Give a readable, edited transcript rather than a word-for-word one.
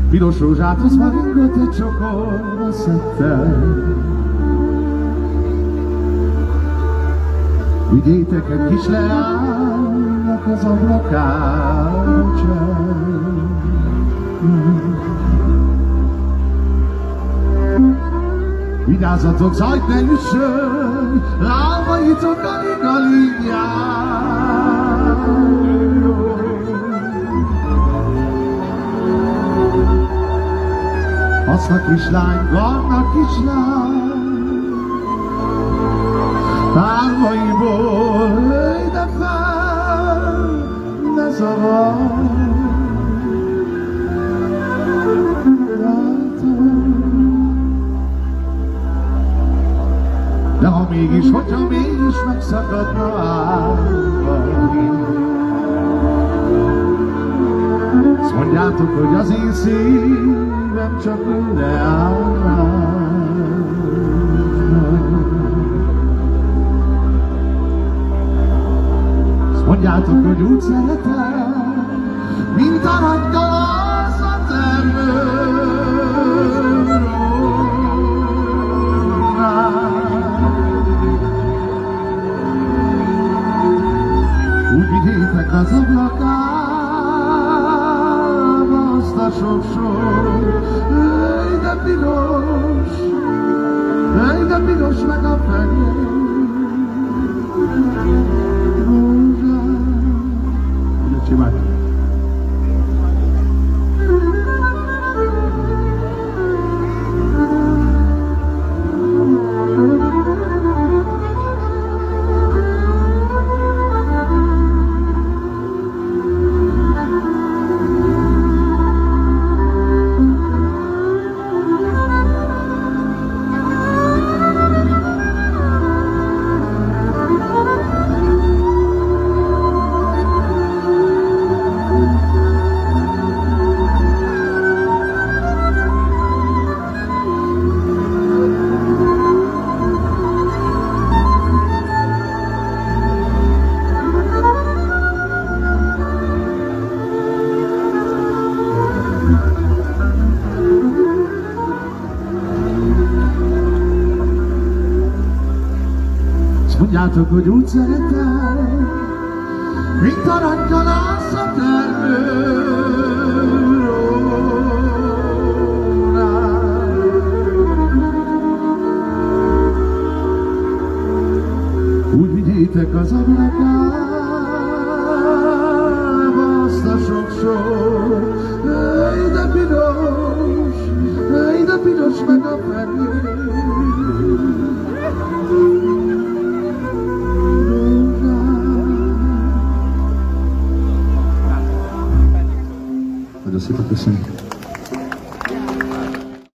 Piros rózsát, az maringot egy csokorba szedtem. Vigyétek egy kis leánynak az ablakába csend. Vigyázzatok, zajt ne üssön, lábaitok alig-alig jár. Azt a kislány, vannak kislány, álmaiból lőj de fel, ne zavarj. De ha mégis, hogyha mégis megszakadna álmai, azt mondjátok, hogy az én szívem csak őre áll. Azt mondjátok, hogy úgy szeretem, mint aranykalász a termőrónál. Úgy vigyétek az ablakába azt a sok-sok, de piros meg a fehér rózsám. Ugye csinálj? Mondjátok, hogy úgy szeretem, mint aranykalász a termőrónál. Úgy vigyétek az ablakába azt a sok-sok, de piros meg a fehér. Nagyon szépen köszönjük.